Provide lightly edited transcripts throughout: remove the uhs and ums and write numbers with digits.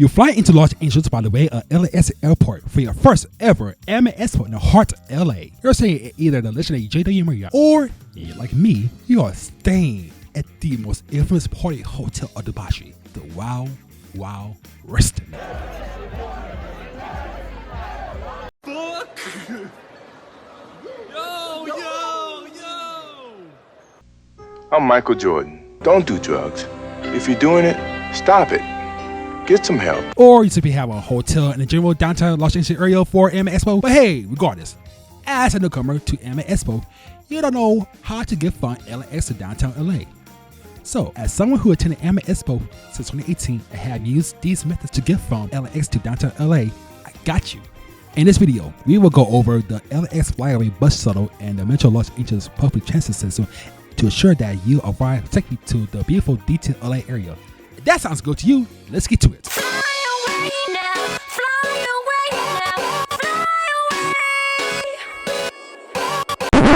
You fly into Los Angeles by the way of LAX Airport for your first ever Anime Expo in the heart of LA. You're staying at either the legendary JW Marriott or, like me, you are staying at the most infamous party hotel of debauchery, the Wow Wow Reston. Fuck! Yo! I'm Michael Jordan. Don't do drugs. If you're doing it, stop it. Get some help. Or you simply have a hotel in the general downtown Los Angeles area for Anime Expo. But hey, regardless, as a newcomer to Anime Expo, you don't know how to get from LAX to downtown LA. So, as someone who attended Anime Expo since 2018 and have used these methods to get from LAX to downtown LA, I got you. In this video, we will go over the LAX FlyAway bus shuttle and the Metro Los Angeles public transit system to ensure that you arrive safely to the beautiful DTLA area. If that sounds good to you, let's get to it. Fly away now, fly away now, fly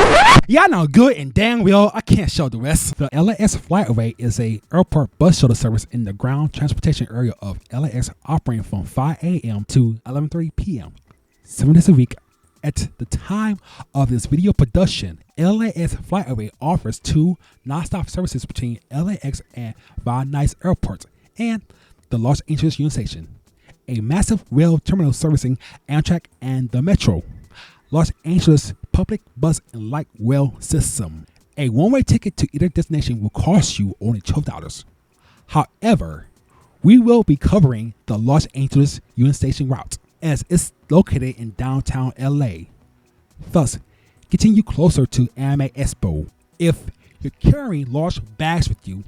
away. Y'all know good and dang well I can't show the rest. The LAX FlyAway is a airport bus shuttle service in the ground transportation area of LAX operating from 5 a.m. to 11:30 p.m. 7 days a week. At the time of this video production, LAX FlyAway offers 2 non-stop services between LAX and Van Nuys Airport and the Los Angeles Union Station, a massive rail terminal servicing Amtrak and the Metro, Los Angeles public bus and light rail system. A one-way ticket to either destination will cost you only $12. However, we will be covering the Los Angeles Union Station route, as it's located in downtown LA, thus getting you closer to Anime Expo. If you're carrying large bags with you,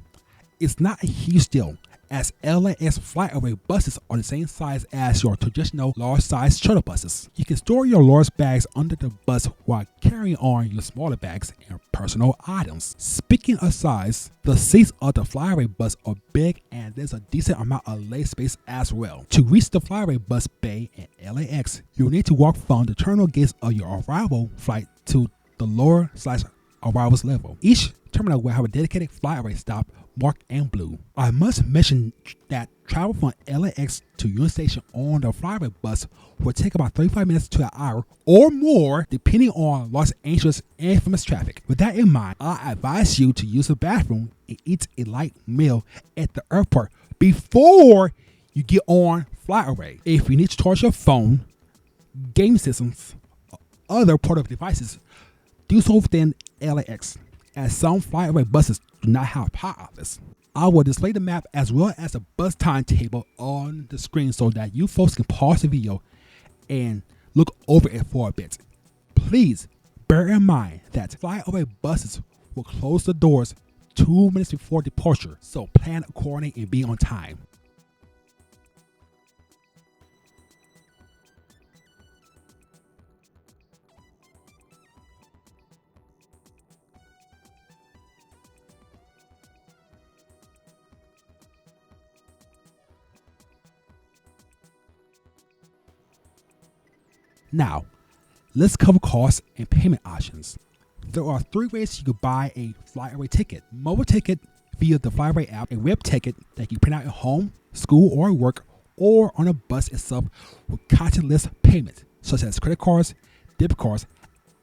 it's not a huge deal, as LAX FlyAway buses are the same size as your traditional large-size shuttle buses. You can store your large bags under the bus while carrying on your smaller bags and personal items. Speaking of size, the seats of the FlyAway bus are big and there's a decent amount of leg space as well. To reach the FlyAway bus bay at LAX, you'll need to walk from the terminal gates of your arrival flight to the lower/arrivals level. Each terminal will have a dedicated FlyAway stop marked in blue. I must mention that travel from LAX to Union Station on the FlyAway bus will take about 35 minutes to an hour or more depending on Los Angeles infamous traffic. With that in mind, I advise you to use the bathroom and eat a light meal at the airport before you get on FlyAway. If you need to charge your phone, game systems, or other portable devices, do so within LAX, as some FlyAway buses do not have power outlets. I will display the map as well as a bus timetable on the screen so that you folks can pause the video and look over it for a bit. Please bear in mind that FlyAway buses will close the doors 2 minutes before departure, so plan accordingly and be on time. Now, let's cover costs and payment options. There are 3 ways you could buy a FlyAway ticket: mobile ticket via the FlyAway app, a web ticket that you print out at home, school, or work, or on a bus itself with contactless payments such as credit cards, debit cards,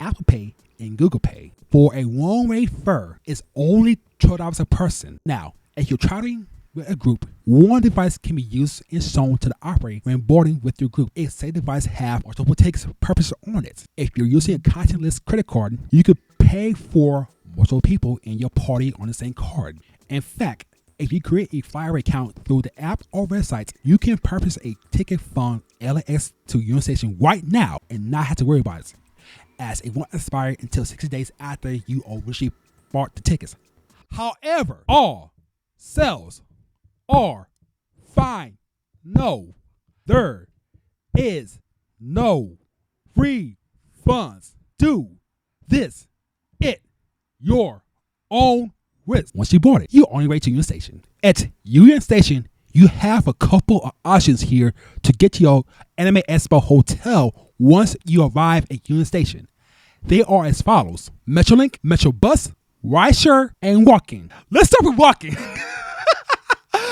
Apple Pay, and Google Pay. For a one-way fare, it's only $12 a person. Now, if you're traveling with a group, one device can be used and shown to the operator when boarding with your group if said device have multiple takes purpose on it. If you're using a contactless credit card, you could pay for multiple people in your party on the same card. In fact, if you create a FlyAway account through the app or website, you can purchase a ticket from LAX to Union Station right now and not have to worry about it, as it won't expire until 60 days after you originally bought the tickets. However, all sales are fine. No, there is no refunds. Do this at your own risk. Once you bought it, you only wait to Union Station. At Union Station, you have a couple of options here to get to your Anime Expo hotel once you arrive at Union Station. They are as follows: Metrolink, Metrobus, RIDESHARE, and walking. Let's start with walking.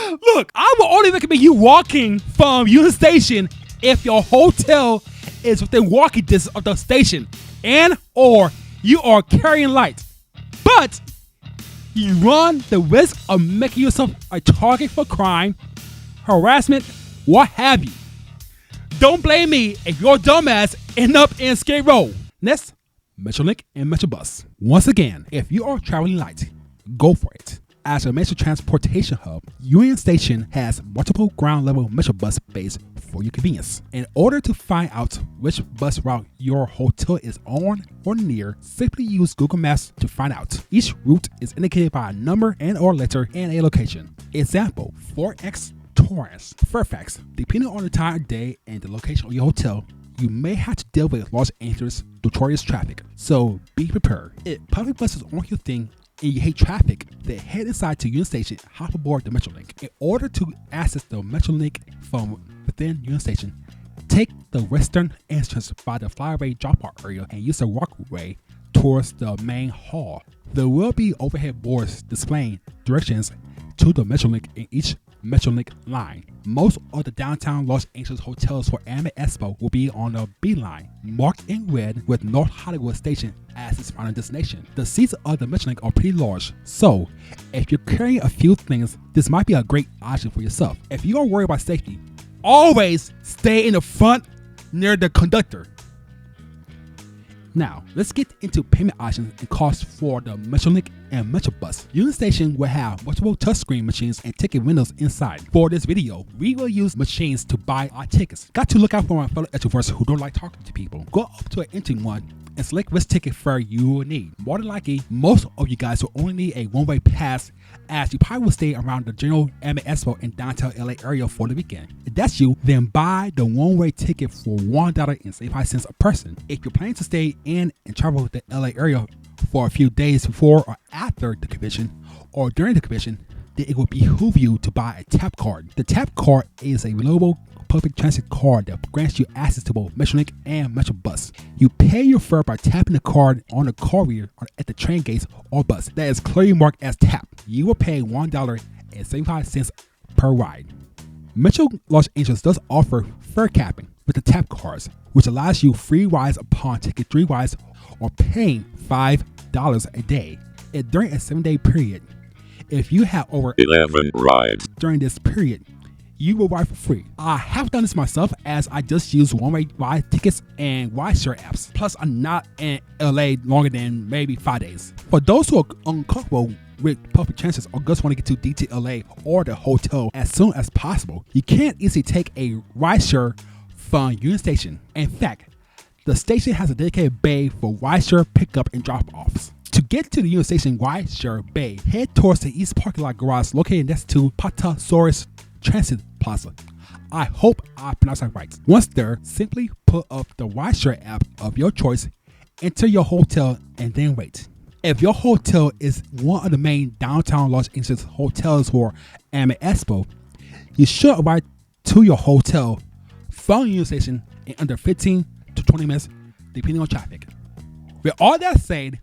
Look, I will only recommend you walking from Union Station if your hotel is within walking distance of the station and or you are carrying light. But you run the risk of making yourself a target for crime, harassment, what have you. Don't blame me if your dumbass end up in Skid Row. Next, Metrolink and Metrobus. Once again, if you are traveling light, go for it. As a major transportation hub, Union Station has multiple ground-level Metrobus bays for your convenience. In order to find out which bus route your hotel is on or near, simply use Google Maps to find out. Each route is indicated by a number and or letter and a location. Example, 4X Torrance, Fairfax. Depending on the time of day and the location of your hotel, you may have to deal with Los Angeles notorious traffic, so be prepared. If public buses aren't your thing and you hate traffic, then head inside to Union Station, hop aboard the Metrolink. In order to access the Metrolink from within Union Station, take the western entrance by the FlyAway drop-off area and use the walkway towards the main hall. There will be overhead boards displaying directions to the Metrolink in each Metrolink line. Most of the downtown Los Angeles hotels for Anime Expo will be on the B line, marked in red with North Hollywood Station as its final destination. The seats of the Metrolink are pretty large, so if you're carrying a few things, this might be a great option for yourself. If you are worried about safety, always stay in the front near the conductor. Now, let's get into payment options and costs for the Metrolink and Metrobus. Union Station will have multiple touchscreen machines and ticket windows inside. For this video, we will use machines to buy our tickets. Got to look out for my fellow extroverts who don't like talking to people. Go up to an empty one and select which ticket fare you will need. More than likely, most of you guys will only need a one-way pass, as you probably will stay around the general Anime Expo in downtown LA area for the weekend. If that's you, then buy the one-way ticket for $1.75 a person. If you're planning to stay in and travel with the LA area for a few days before or after the convention or during the convention, then it will behoove you to buy a TAP card. The TAP card is a renewable public transit card that grants you access to both Metrolink and Metrobus. You pay your fare by tapping the card on the car reader at the train gates or bus that is clearly marked as TAP. You will pay $1.75 per ride. Metro Los Angeles does offer fare capping with the TAP cards, which allows you free rides upon taking 3 rides or paying $5 a day. And during a 7-day period, if you have over 11 rides during this period, you will ride for free. I have done this myself, as I just use one-way ride tickets and RIDESHARE apps. Plus, I'm not in LA longer than maybe 5 days. For those who are uncomfortable with public transit or just want to get to DTLA or the hotel as soon as possible, you can easily take a RIDESHARE from Union Station. In fact, the station has a dedicated bay for RIDESHARE pickup and drop-offs. To get to the Union Station RIDESHARE bay, head towards the east parking lot garage located next to Patasaurus Transit Plaza. I hope I pronounced that right. Once there, simply put up the RIDESHARE app of your choice, enter your hotel, and then wait. If your hotel is one of the main downtown Los Angeles hotels for Anime Expo, you should arrive to your hotel from Union Station in under 15 to 20 minutes, depending on traffic. With all that said,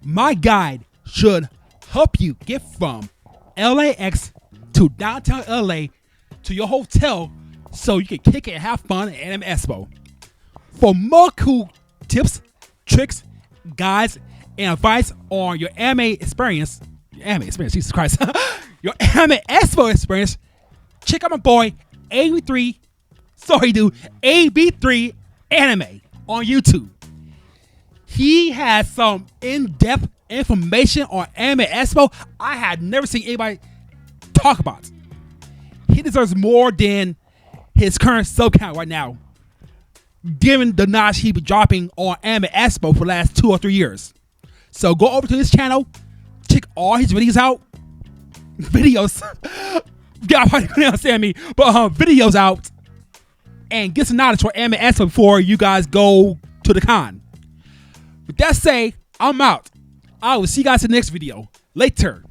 my guide should help you get from LAX to downtown LA to your hotel so you can kick it and have fun at Anime Expo. For more cool tips, tricks, guides, and advice on your anime experience, Jesus Christ, your Anime Expo experience, check out my boy AB3 Anime on YouTube. He has some in-depth information on Anime Expo I had never seen anybody talk about. He deserves more than his current sub count right now, given the knowledge he been dropping on Anime Expo for the last 2 or 3 years. So go over to his channel, check all his videos out. Y'all probably couldn't understand me, but videos out, and get some knowledge for Anime Expo before you guys go to the con. With that said, I'm out. I will see you guys in the next video. Later.